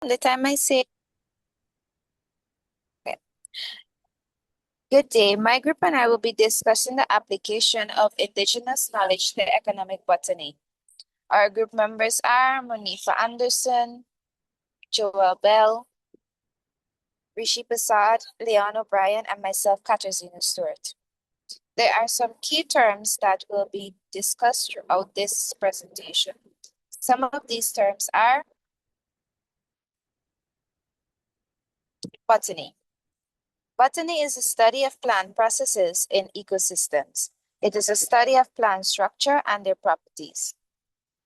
the time I say, okay. Good day. My group and I will be discussing the application of indigenous knowledge to economic botany. Our group members are Monifa Anderson, Joel Bell, Rishi Prasad, Leon O'Brien, and myself, Katarzyna Stewart. There are some key terms that will be discussed throughout this presentation. Some of these terms are botany. Botany is a study of plant processes in ecosystems. It is a study of plant structure and their properties.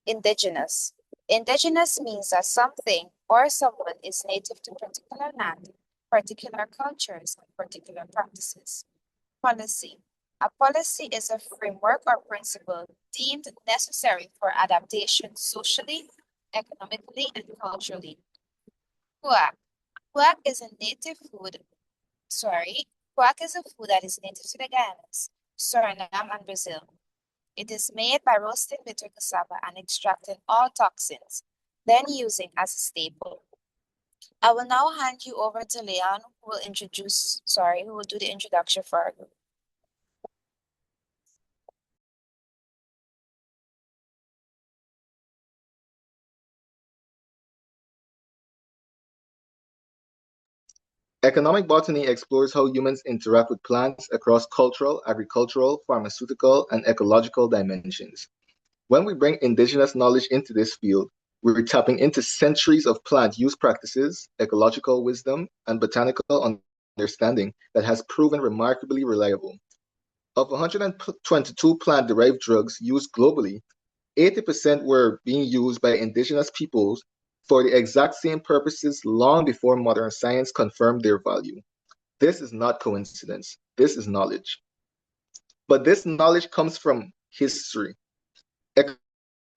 Indigenous. Indigenous means that something or someone is native to particular land, particular cultures, and particular practices. Policy. A policy is a framework or principle deemed necessary for adaptation socially, economically, and culturally. Quack. Quack is a native food. Quack is a food that is native to the Guyanas, Suriname, and Brazil. It is made by roasting bitter cassava and extracting all toxins, then using as a staple. I will now hand you over to Leon, who will do the introduction for our group. Economic botany explores how humans interact with plants across cultural, agricultural, pharmaceutical, and ecological dimensions. When we bring indigenous knowledge into this field, we're tapping into centuries of plant use practices, ecological wisdom, and botanical understanding that has proven remarkably reliable. Of 122 plant-derived drugs used globally, 80% were being used by indigenous peoples for the exact same purposes long before modern science confirmed their value. This is not coincidence. This is knowledge. But this knowledge comes from history.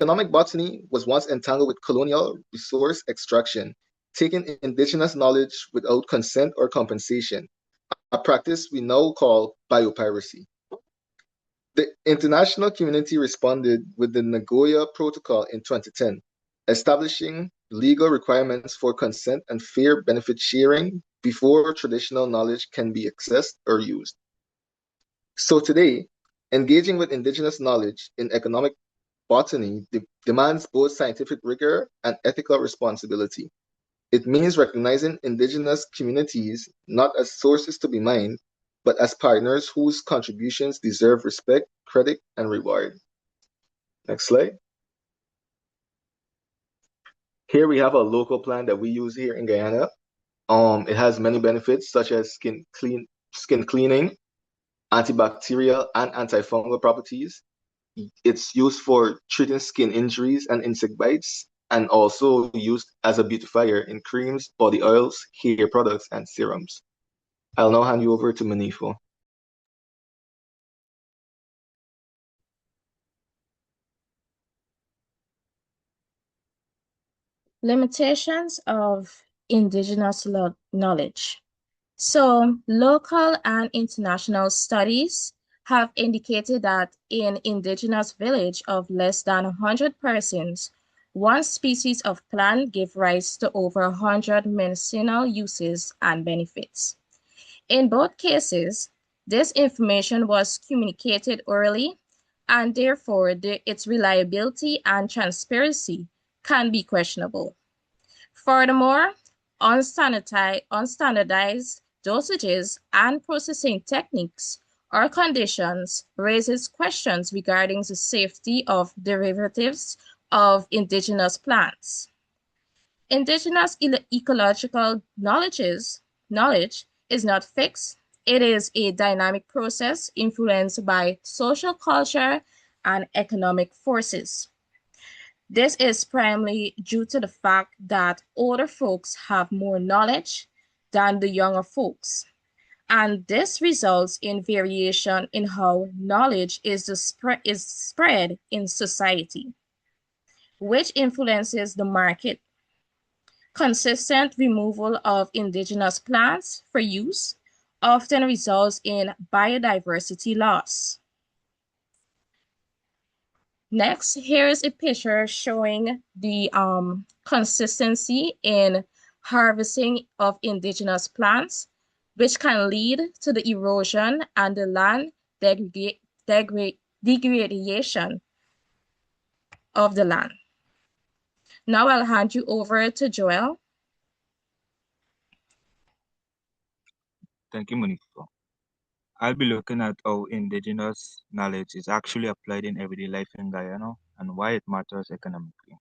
Economic botany was once entangled with colonial resource extraction, taking indigenous knowledge without consent or compensation, a practice we now call biopiracy. The international community responded with the Nagoya Protocol in 2010, establishing legal requirements for consent and fair benefit sharing before traditional knowledge can be accessed or used. So today, engaging with indigenous knowledge in economic botany demands both scientific rigor and ethical responsibility. It means recognizing indigenous communities not as sources to be mined, but as partners whose contributions deserve respect, credit, and reward. Next slide. Here we have a local plant that we use here in Guyana. It has many benefits such as skin cleaning, antibacterial and antifungal properties. It's used for treating skin injuries and insect bites, and also used as a beautifier in creams, body oils, hair products, and serums. I'll now hand you over to Manifo. Limitations of indigenous knowledge. So, local and international studies have indicated that in indigenous village of less than 100 persons, one species of plant gave rise to over 100 medicinal uses and benefits. In both cases, this information was communicated early, and therefore its reliability and transparency can be questionable. Furthermore, unstandardized dosages and processing techniques or conditions raises questions regarding the safety of derivatives of indigenous plants. Indigenous ecological knowledge is not fixed. It is a dynamic process influenced by social culture and economic forces. This is primarily due to the fact that older folks have more knowledge than the younger folks. And this results in variation in how knowledge is spread in society, which influences the market. Consistent removal of indigenous plants for use often results in biodiversity loss. Next, here is a picture showing the consistency in harvesting of indigenous plants, which can lead to the erosion and the land degradation of the land. Now I'll hand you over to Joel. Thank you, Monica. I'll be looking at how indigenous knowledge is actually applied in everyday life in Guyana and why it matters economically.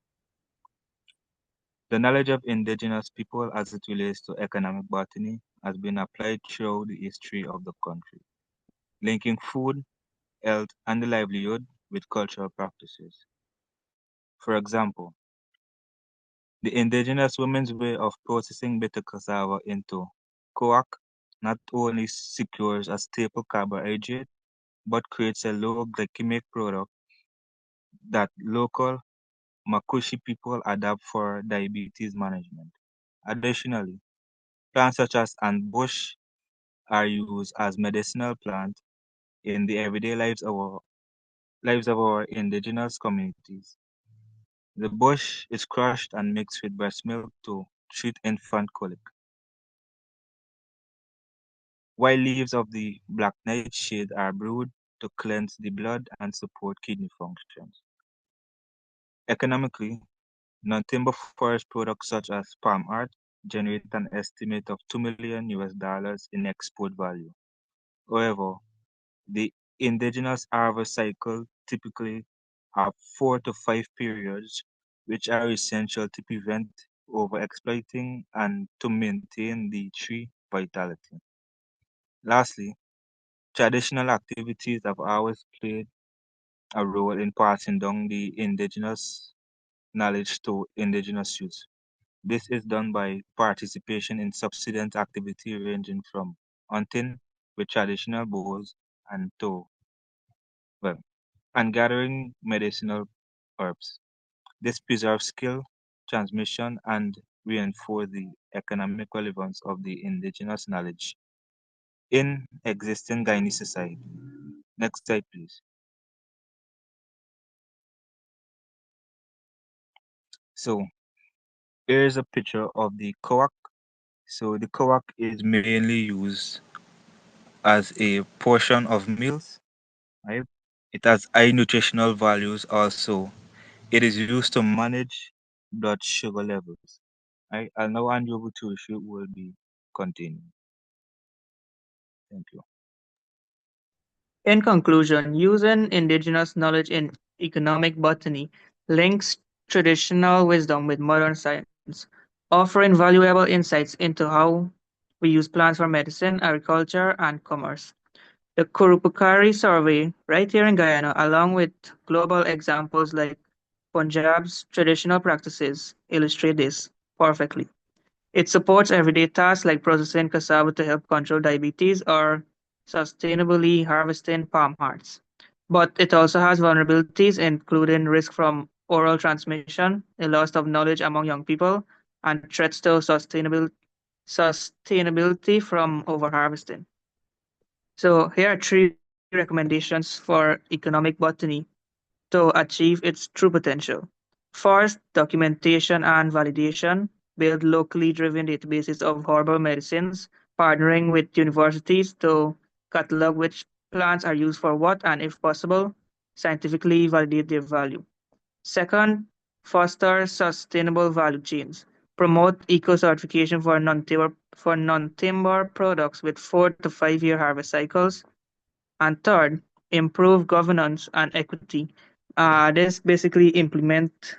The knowledge of indigenous people as it relates to economic botany has been applied throughout the history of the country, linking food, health, and the livelihood with cultural practices. For example, the indigenous women's way of processing bitter cassava into coac not only secures a staple carbohydrate but creates a low glycemic product that local Makushi people adopt for diabetes management. Additionally, plants such as ant bush are used as medicinal plants in the everyday lives of our indigenous communities. The bush is crushed and mixed with breast milk to treat infant colic, while leaves of the black nightshade are brewed to cleanse the blood and support kidney functions. Economically, non-timber forest products such as palm art generate an estimate of $2 million in export value. However, the indigenous harvest cycle typically have 4 to 5 periods, which are essential to prevent overexploiting and to maintain the tree vitality. Lastly, traditional activities have always played a role in passing down the indigenous knowledge to indigenous youth. This is done by participation in subsistence activity ranging from hunting with traditional bows and to well and gathering medicinal herbs. This preserves skill transmission and reinforce the economic relevance of the indigenous knowledge in existing Guyanese society. Next slide, please. So here's a picture of the kawak. So the kawak is mainly used as a portion of meals, right? It has high nutritional values also. It is used to manage blood sugar levels. Right? I'll now hand you over to Rishi who will be continuing. Thank you. In conclusion, using indigenous knowledge in economic botany links traditional wisdom with modern science, offering valuable insights into how we use plants for medicine, agriculture, and commerce. The Kurupukari survey, right here in Guyana, along with global examples like Punjab's traditional practices, illustrate this perfectly. It supports everyday tasks like processing cassava to help control diabetes or sustainably harvesting palm hearts. But it also has vulnerabilities, including risk from oral transmission, a loss of knowledge among young people, and threats to sustainability from overharvesting. So here are three recommendations for economic botany to achieve its true potential. First, documentation and validation. Build locally driven databases of herbal medicines, partnering with universities to catalog which plants are used for what and, if possible, scientifically validate their value. Second, foster sustainable value chains. Promote eco certification for non-timber products with 4 to 5 year harvest cycles. And third, improve governance and equity. This basically implement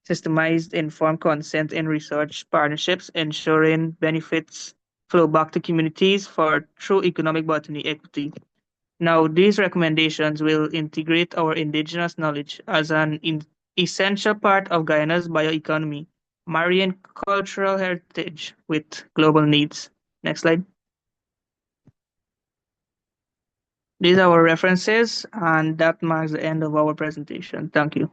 systemized informed consent in research partnerships, ensuring benefits flow back to communities for true economic botany equity. Now, these recommendations will integrate our indigenous knowledge as an essential part of Guyana's bioeconomy, marrying cultural heritage with global needs. Next slide. These are our references, and that marks the end of our presentation. Thank you.